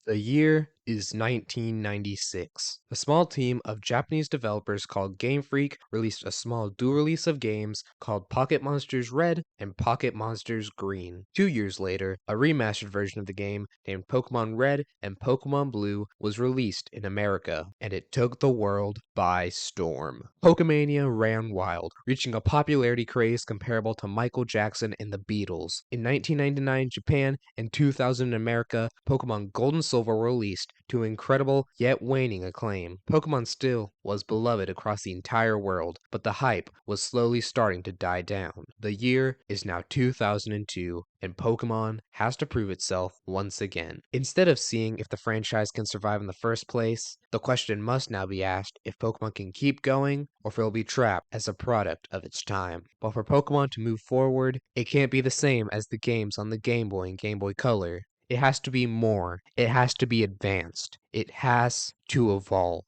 The year is 1996. A small team of Japanese developers called Game Freak released a small dual release of games called Pocket Monsters Red and Pocket Monsters Green. 2 years later, a remastered version of the game named Pokemon Red and Pokemon Blue was released in America, and it took the world by storm. Pokemania ran wild, reaching a popularity craze comparable to Michael Jackson and the Beatles. In 1999 Japan and 2000 in America, Pokemon Gold and Silver were released to incredible yet waning acclaim. Pokemon still was beloved across the entire world, but the hype was slowly starting to die down. The year is now 2002, and Pokemon has to prove itself once again. Instead of seeing if the franchise can survive in the first place, the question must now be asked if Pokemon can keep going or if it will be trapped as a product of its time. But for Pokemon to move forward, it can't be the same as the games on the Game Boy and Game Boy Color. It has to be more. It has to be advanced. It has to evolve.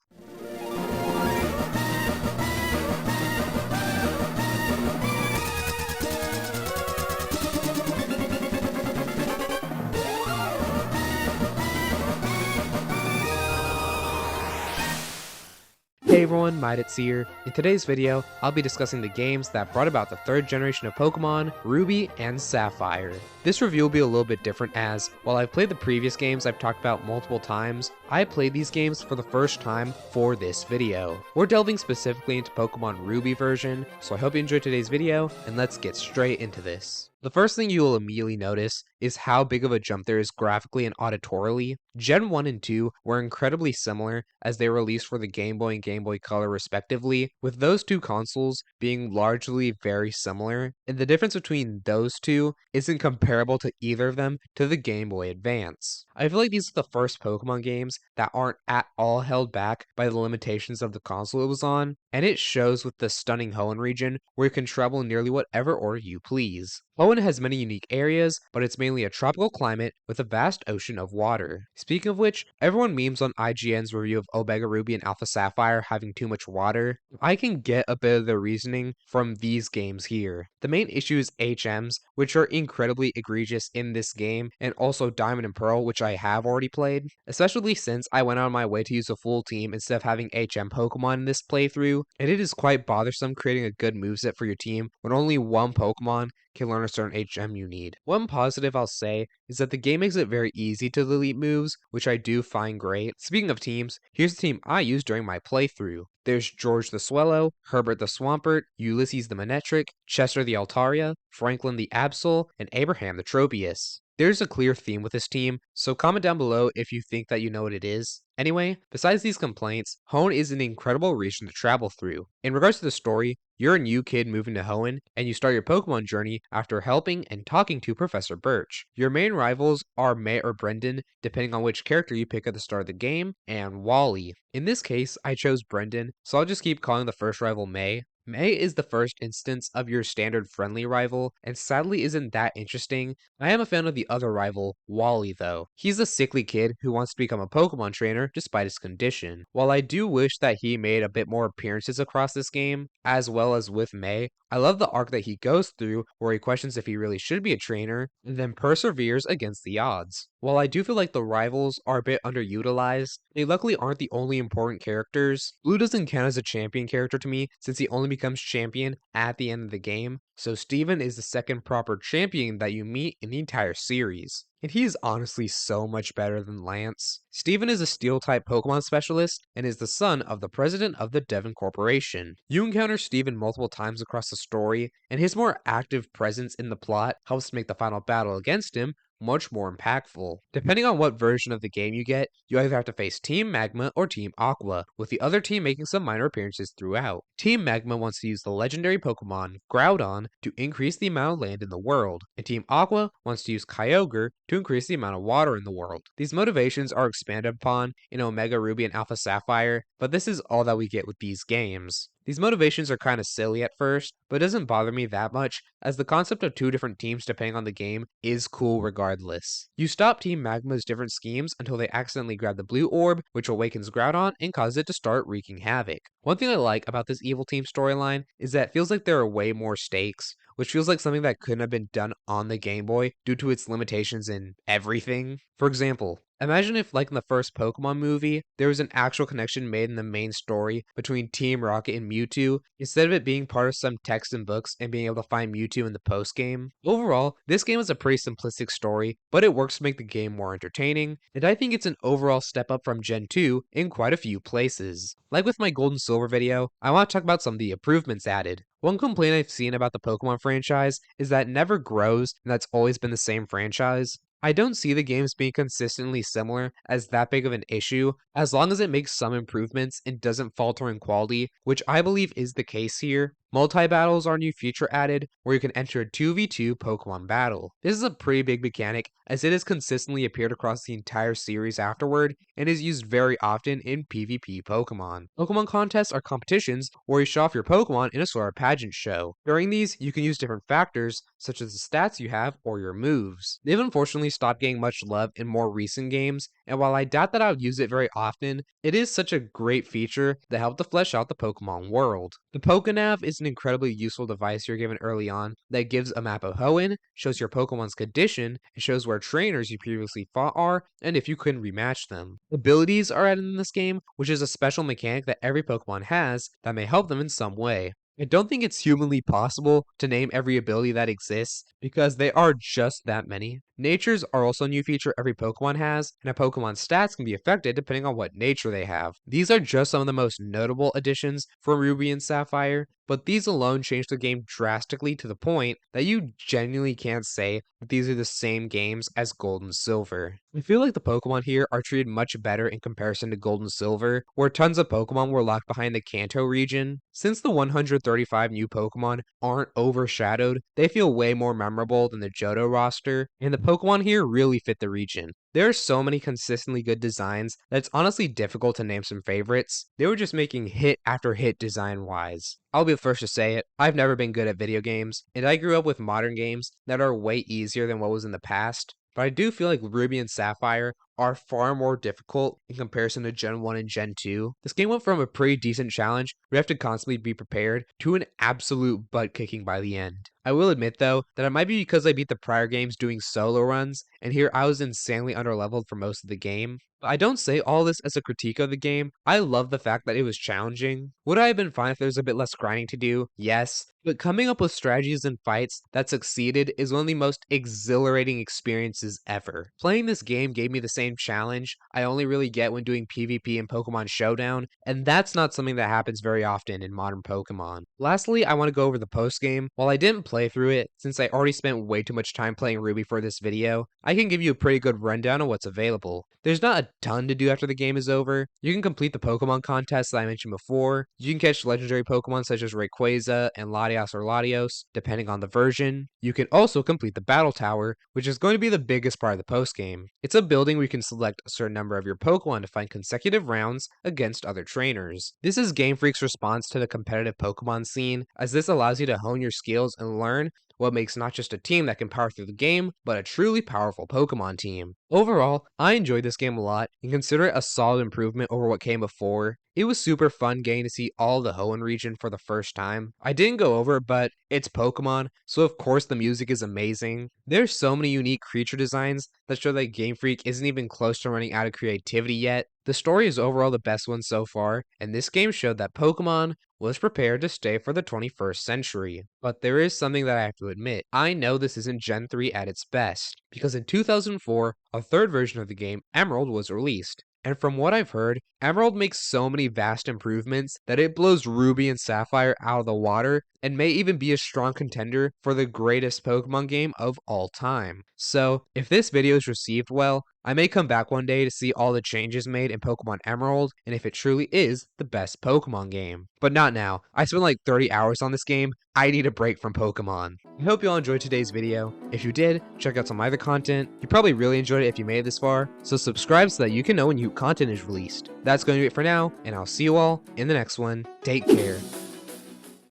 Hey everyone, Midits here. In today's video, I'll be discussing the games that brought about the third generation of Pokemon, Ruby and Sapphire. This review will be a little bit different as, while I've played the previous games I've talked about multiple times, I played these games for the first time for this video. We're delving specifically into Pokemon Ruby version, so I hope you enjoyed today's video, and let's get straight into this. The first thing you will immediately notice is how big of a jump there is graphically and auditorily. Gen 1 and 2 were incredibly similar as they were released for the Game Boy and Game Boy Color respectively, with those two consoles being largely very similar, and the difference between those two isn't comparable to either of them to the Game Boy Advance. I feel like these are the first Pokemon games that aren't at all held back by the limitations of the console it was on, and it shows with the stunning Hoenn region where you can travel in nearly whatever order you please. Hoenn has many unique areas, but it's mainly a tropical climate with a vast ocean of water. Speaking of which, everyone memes on IGN's review of Omega Ruby and Alpha Sapphire having too much water. I can get a bit of the reasoning from these games here. The main issue is HMs, which are incredibly egregious in this game, and also Diamond and Pearl, which I have already played, especially since I went out of my way to use a full team instead of having HM Pokemon in this playthrough, and it is quite bothersome creating a good moveset for your team when only one Pokemon can learn a certain HM you need. One positive I'll say is that the game makes it very easy to delete moves, which I do find great. Speaking of teams, here's the team I used during my playthrough. There's George the Swellow, Herbert the Swampert, Ulysses the Manectric, Chester the Altaria, Franklin the Absol, and Abraham the Tropius. There's a clear theme with this team, so comment down below if you think that you know what it is. Anyway, besides these complaints, Hoenn is an incredible region to travel through. In regards to the story, you're a new kid moving to Hoenn, and you start your Pokemon journey after helping and talking to Professor Birch. Your main rivals are May or Brendan, depending on which character you pick at the start of the game, and Wally. In this case, I chose Brendan, so I'll just keep calling the first rival May. May is the first instance of your standard friendly rival, and sadly isn't that interesting. I am a fan of the other rival, Wally though. He's a sickly kid who wants to become a Pokemon trainer despite his condition. While I do wish that he made a bit more appearances across this game, as well as with May, I love the arc that he goes through where he questions if he really should be a trainer, and then perseveres against the odds. While I do feel like the rivals are a bit underutilized, they luckily aren't the only important characters. Blue doesn't count as a champion character to me since he only becomes champion at the end of the game, so Steven is the second proper champion that you meet in the entire series. And he is honestly so much better than Lance. Steven is a Steel-type Pokemon specialist and is the son of the president of the Devon Corporation. You encounter Steven multiple times across the story, and his more active presence in the plot helps to make the final battle against him much more impactful. Depending on what version of the game you get, you either have to face Team Magma or Team Aqua, with the other team making some minor appearances throughout. Team Magma wants to use the legendary Pokemon Groudon to increase the amount of land in the world, and Team Aqua wants to use Kyogre to increase the amount of water in the world. These motivations are expanded upon in Omega Ruby and Alpha Sapphire, but this is all that we get with these games. These motivations are kind of silly at first, but it doesn't bother me that much, as the concept of two different teams depending on the game is cool regardless. You stop Team Magma's different schemes until they accidentally grab the blue orb, which awakens Groudon and causes it to start wreaking havoc. One thing I like about this evil team storyline is that it feels like there are way more stakes, which feels like something that couldn't have been done on the Game Boy due to its limitations in everything. For example, Imagine if, like in the first Pokemon movie, there was an actual connection made in the main story between Team Rocket and Mewtwo, instead of it being part of some text and books and being able to find Mewtwo in the post-game. Overall, this game is a pretty simplistic story, but it works to make the game more entertaining, and I think it's an overall step up from Gen 2 in quite a few places. Like with my Gold and Silver video, I want to talk about some of the improvements added. One complaint I've seen about the Pokemon franchise is that it never grows and that's always been the same franchise. I don't see the games being consistently similar as that big of an issue, as long as it makes some improvements and doesn't falter in quality, which I believe is the case here. Multi-battles are a new feature added, where you can enter a 2v2 Pokemon battle. This is a pretty big mechanic, as it has consistently appeared across the entire series afterward, and is used very often in PvP Pokemon. Pokemon contests are competitions where you show off your Pokemon in a sort of pageant show. During these, you can use different factors, such as the stats you have or your moves. They've unfortunately stopped getting much love in more recent games, and while I doubt that I would use it very often, it is such a great feature that helped to flesh out the Pokemon world. The Pokenav is an incredibly useful device you're given early on that gives a map of Hoenn, shows your Pokemon's condition, and shows where trainers you previously fought are, and if you couldn't rematch them. Abilities are added in this game, which is a special mechanic that every Pokemon has that may help them in some way. I don't think it's humanly possible to name every ability that exists, because they are just that many. Natures are also a new feature every Pokemon has, and a Pokemon's stats can be affected depending on what nature they have. These are just some of the most notable additions from Ruby and Sapphire, but these alone change the game drastically to the point that you genuinely can't say that these are the same games as Gold and Silver. I feel like the Pokemon here are treated much better in comparison to Gold and Silver, where tons of Pokemon were locked behind the Kanto region. Since the 135 new Pokemon aren't overshadowed, they feel way more memorable than the Johto roster, and the Pokemon here really fit the region. There are so many consistently good designs that it's honestly difficult to name some favorites. They were just making hit after hit design-wise. I'll be the first to say it, I've never been good at video games, and I grew up with modern games that are way easier than what was in the past. But I do feel like Ruby and Sapphire are far more difficult in comparison to Gen 1 and Gen 2. This game went from a pretty decent challenge, where you have to constantly be prepared, to an absolute butt kicking by the end. I will admit though, that it might be because I beat the prior games doing solo runs, and here I was insanely underleveled for most of the game. But I don't say all this as a critique of the game. I love the fact that it was challenging. Would I have been fine if there was a bit less grinding to do? Yes. But coming up with strategies and fights that succeeded is one of the most exhilarating experiences ever. Playing this game gave me the same challenge I only really get when doing PvP in Pokemon Showdown, and that's not something that happens very often in modern Pokemon. Lastly, I want to go over the post-game. While I didn't play through it, since I already spent way too much time playing Ruby for this video, I can give you a pretty good rundown of what's available. There's not a ton to do after the game is over. You can complete the Pokemon contests that I mentioned before. You can catch legendary Pokemon such as Rayquaza and Latios or Latios, depending on the version. You can also complete the Battle Tower, which is going to be the biggest part of the postgame. It's a building where you can select a certain number of your Pokemon to find consecutive rounds against other trainers. This is Game Freak's response to the competitive Pokemon scene, as this allows you to hone your skills and learn what makes not just a team that can power through the game, but a truly powerful Pokemon team. Overall, I enjoyed this game a lot and consider it a solid improvement over what came before. It was super fun getting to see all the Hoenn region for the first time. I didn't go over it, but it's Pokemon, so of course the music is amazing. There's so many unique creature designs that show that Game Freak isn't even close to running out of creativity yet. The story is overall the best one so far, and this game showed that Pokemon was prepared to stay for the 21st century. But there is something that I have to admit. I know this isn't Gen 3 at its best, because in 2004, a third version of the game, Emerald, was released. And from what I've heard, Emerald makes so many vast improvements that it blows Ruby and Sapphire out of the water and may even be a strong contender for the greatest Pokemon game of all time. So, if this video is received well, I may come back one day to see all the changes made in Pokemon Emerald and if it truly is the best Pokemon game. But not now. I spent like 30 hours on this game. I need a break from Pokemon. I hope you all enjoyed today's video. If you did, check out some other content. You probably really enjoyed it if you made it this far, so subscribe so that you can know when new content is released. That's going to be it for now, and I'll see you all in the next one. Take care.